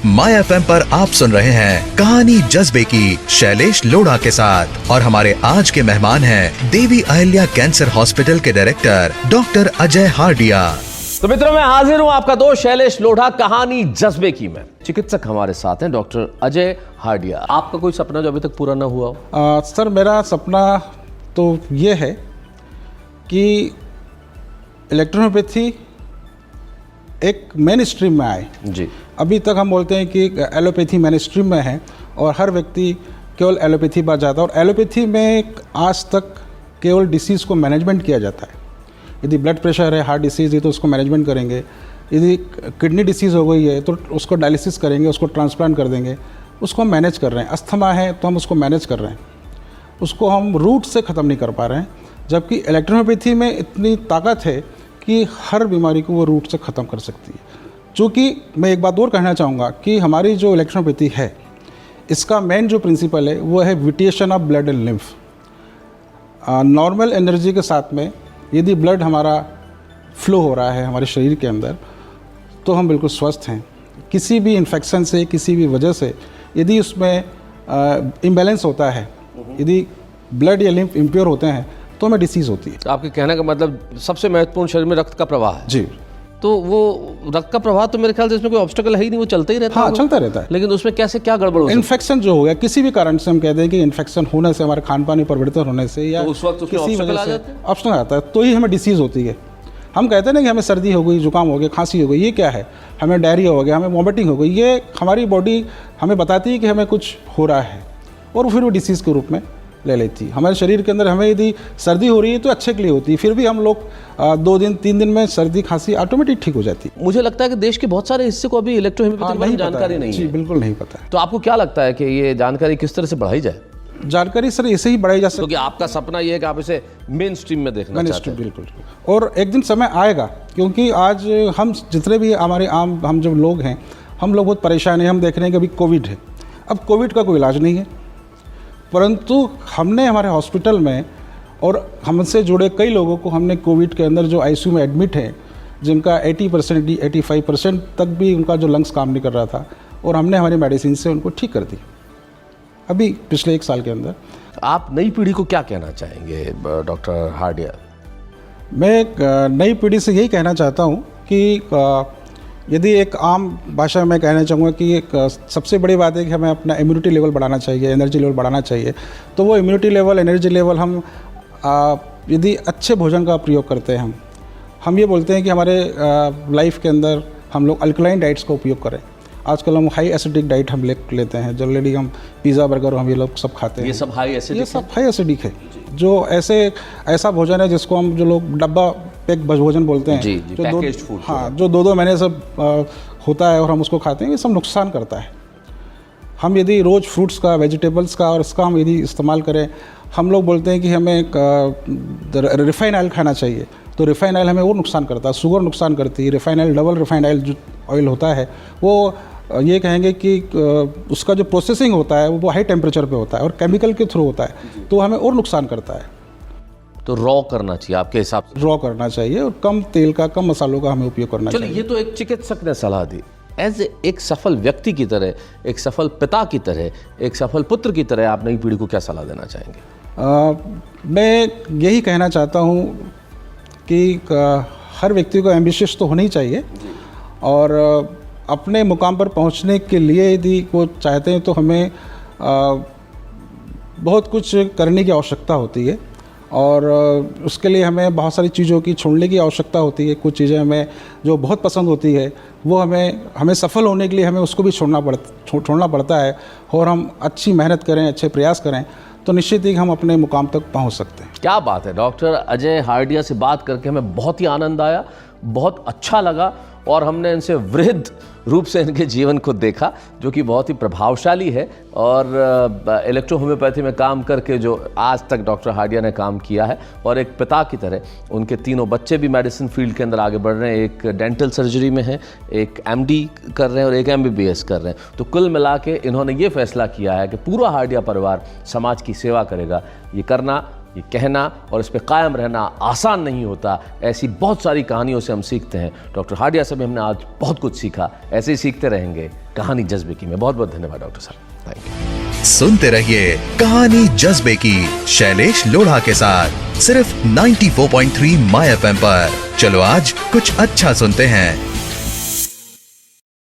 My FM पर आप सुन रहे हैं कहानी जज्बे की शैलेश लोढ़ा के साथ और हमारे आज के मेहमान हैं देवी अहिल्या कैंसर हॉस्पिटल के डायरेक्टर डॉक्टर अजय हार्डिया। तो मित्रों, मैं हाजिर हूं आपका दोस्त शैलेश लोढ़ा कहानी जज्बे की में। चिकित्सक हमारे साथ हैं डॉक्टर अजय हार्डिया। आपका कोई सपना जो अभी तक पूरा ना हुआ हो? सर, मेरा सपना तो ये है कि इलेक्ट्रोहोम्योपैथी एक मेन स्ट्रीम में आए जी। अभी तक हम बोलते हैं कि एलोपैथी मेन स्ट्रीम में है और हर व्यक्ति केवल एलोपैथी पर जाता है और एलोपैथी में आज तक केवल डिसीज़ को मैनेजमेंट किया जाता है। यदि ब्लड प्रेशर है, हार्ट डिसीज़ है तो उसको मैनेजमेंट करेंगे, यदि किडनी डिसीज़ हो गई है तो उसको डायलिसिस करेंगे, उसको ट्रांसप्लांट कर देंगे, उसको हम मैनेज कर रहे हैं। अस्थमा है तो हम उसको मैनेज कर रहे हैं, उसको हम रूट से ख़त्म नहीं कर पा रहे हैं। जबकि इलेक्ट्रोहोम्योपैथी में इतनी ताकत है कि हर बीमारी को वो रूट से ख़त्म कर सकती है। चूँकि मैं एक बात और कहना चाहूँगा कि हमारी जो इलेक्ट्रोहोम्योपैथी है, इसका मेन जो प्रिंसिपल है वो है vitiation of blood and lymph. Normal energy के साथ में यदि ब्लड हमारा फ्लो हो रहा है हमारे शरीर के अंदर तो हम बिल्कुल स्वस्थ हैं। किसी भी इन्फेक्शन से, किसी भी वजह से यदि उसमें इम्बैलेंस होता है, यदि ब्लड या लिम्फ इम्प्योर होते हैं तो हमें डिसीज़ होती है। आपके कहने का मतलब सबसे महत्वपूर्ण शरीर में रक्त का प्रवाह है। जी। तो वो रक्त का प्रवाह तो मेरे ख्याल से इसमें कोई ऑब्स्टेकल है ही नहीं, वो चलता ही रहता है। हाँ, चलता रहता है। लेकिन उसमें कैसे क्या गड़बड़ हो सकती है? इन्फेक्शन जो हो गया किसी भी कारण से, हम कहते हैं कि इन्फेक्शन होने से, हमारे खान पान में परिवर्तन होने से या तो उस वक्त उसमें किसी obstacle वजह आ से जाते हैं? ऑप्शनल आता है तो ही हमें डिसीज़ होती है। हम कहते हैं ना कि हमें सर्दी हो गई, जुकाम हो गया, खांसी हो गई, ये क्या है? हमें डायरिया हो गया, हमें वॉमिटिंग हो गई, ये हमारी बॉडी हमें बताती है कि हमें कुछ हो रहा है और फिर वो डिसीज़ के रूप में ले लेती है। हमारे शरीर के अंदर हमें यदि सर्दी हो रही है तो अच्छे के लिए होती है, फिर भी हम लोग 2 दिन 3 दिन में सर्दी खांसी ऑटोमेटिक ठीक हो जाती है। मुझे लगता है कि देश के बहुत सारे हिस्से को अभी इलेक्ट्रोहोम्योपैथी के बारे में जानकारी नहीं जी, है। बिल्कुल नहीं पता है। तो आपको क्या लगता है कि ये जानकारी किस तरह से बढ़ाई जाए? जानकारी सर ऐसे ही बढ़ाई जा सकती क्योंकि आपका सपना ये है कि आप इसे मेन स्ट्रीम में देखना चाहते हैं। बिल्कुल। और एक दिन समय आएगा, क्योंकि आज हम जितने भी हमारे हम जो लोग हैं, हम लोग बहुत परेशान हैं। हम देख रहे हैं कि अभी कोविड है, अब कोविड का कोई इलाज नहीं है, परंतु हमने हमारे हॉस्पिटल में और हमसे जुड़े कई लोगों को हमने कोविड के अंदर जो आईसीयू में एडमिट हैं, जिनका 80% 85% तक भी उनका जो लंग्स काम नहीं कर रहा था, और हमने हमारी मेडिसिन से उनको ठीक कर दी अभी पिछले 1 साल के अंदर। आप नई पीढ़ी को क्या कहना चाहेंगे डॉक्टर हार्डिया? मैं एक नई पीढ़ी से यही कहना चाहता हूँ कि यदि एक आम भाषा में कहना चाहूँगा कि एक सबसे बड़ी बात है कि हमें अपना इम्यूनिटी लेवल बढ़ाना चाहिए, एनर्जी लेवल बढ़ाना चाहिए। तो वो इम्यूनिटी लेवल, एनर्जी लेवल हम यदि अच्छे भोजन का प्रयोग करते हैं, हम ये बोलते हैं कि हमारे लाइफ के अंदर हम लोग अल्कलाइन डाइट्स का उपयोग करें। आजकल हम हाई एसिडिक डाइट हम लेते हैं, जनरली हम पिज़्ज़ा बर्गर हम ये लोग सब खाते हैं। ये सब हाई एसिडिक, ये सब हाई एसिडिक है। जो ऐसा भोजन है जिसको हम जो लोग डब्बा पैक भोजन बोलते हैं, जी, जो पैकेज्ड फूड, हाँ, जो 2-2 महीने सब होता है और हम उसको खाते हैं, ये सब नुकसान करता है। हम यदि रोज़ फ्रूट्स का, वेजिटेबल्स का और इसका हम यदि इस्तेमाल करें, हम लोग बोलते हैं कि हमें रिफाइन ऑयल खाना चाहिए, तो रिफाइन ऑयल हमें और नुकसान करता है, शुगर नुकसान करती है। Refine oil, double refined oil जो ऑयल होता है, वो ये कहेंगे कि उसका जो प्रोसेसिंग होता है वो हाई टेम्परेचर पे होता है और केमिकल के थ्रू होता है, तो हमें और नुकसान करता है। तो रॉ करना चाहिए आपके हिसाब से? रॉ करना चाहिए और कम तेल का, कम मसालों का हमें उपयोग करना चाहिए। चलिए, ये तो एक चिकित्सक ने सलाह दी। एज एक सफल व्यक्ति की तरह, एक सफल पिता की तरह, एक सफल पुत्र की तरह आप नई पीढ़ी को क्या सलाह देना चाहेंगे? मैं यही कहना चाहता हूँ कि हर व्यक्ति को एम्बिशियस तो होना ही चाहिए और अपने मुकाम पर पहुंचने के लिए यदि वो चाहते हैं तो हमें बहुत कुछ करने की आवश्यकता होती है और उसके लिए हमें बहुत सारी चीज़ों की छोड़ने की आवश्यकता होती है। कुछ चीज़ें हमें जो बहुत पसंद होती है वो हमें सफल होने के लिए हमें उसको भी छोड़ना पड़ता है और हम अच्छी मेहनत करें, अच्छे प्रयास करें तो निश्चित ही हम अपने मुकाम तक पहुंच सकते हैं। क्या बात है! डॉक्टर अजय हार्डिया से बात करके हमें बहुत ही आनंद आया, बहुत अच्छा लगा और हमने इनसे वृहद रूप से इनके जीवन को देखा, जो कि बहुत ही प्रभावशाली है। और इलेक्ट्रोहोम्योपैथी में काम करके जो आज तक डॉक्टर हार्डिया ने काम किया है, और एक पिता की तरह उनके 3 बच्चे भी मेडिसिन फील्ड के अंदर आगे बढ़ रहे हैं। एक डेंटल सर्जरी में है, एक MD कर रहे हैं और एक MBBS कर रहे हैं। तो कुल मिला के इन्होंने ये फैसला किया है कि पूरा हार्डिया परिवार समाज की सेवा करेगा। ये करना, ये कहना और इस पे कायम रहना आसान नहीं होता। ऐसी बहुत सारी कहानियों से हम सीखते हैं। डॉक्टर हार्डिया से भी हमने आज बहुत कुछ सीखा। ऐसे ही सीखते रहेंगे। कहानी जज्बे की में। बहुत बहुत धन्यवाद डॉक्टर साहब, थैंक यू। सुनते रहिए कहानी जज्बे की शैलेश लोढ़ा के साथ, सिर्फ 94.3 माय FM पर। चलो आज कुछ अच्छा सुनते हैं।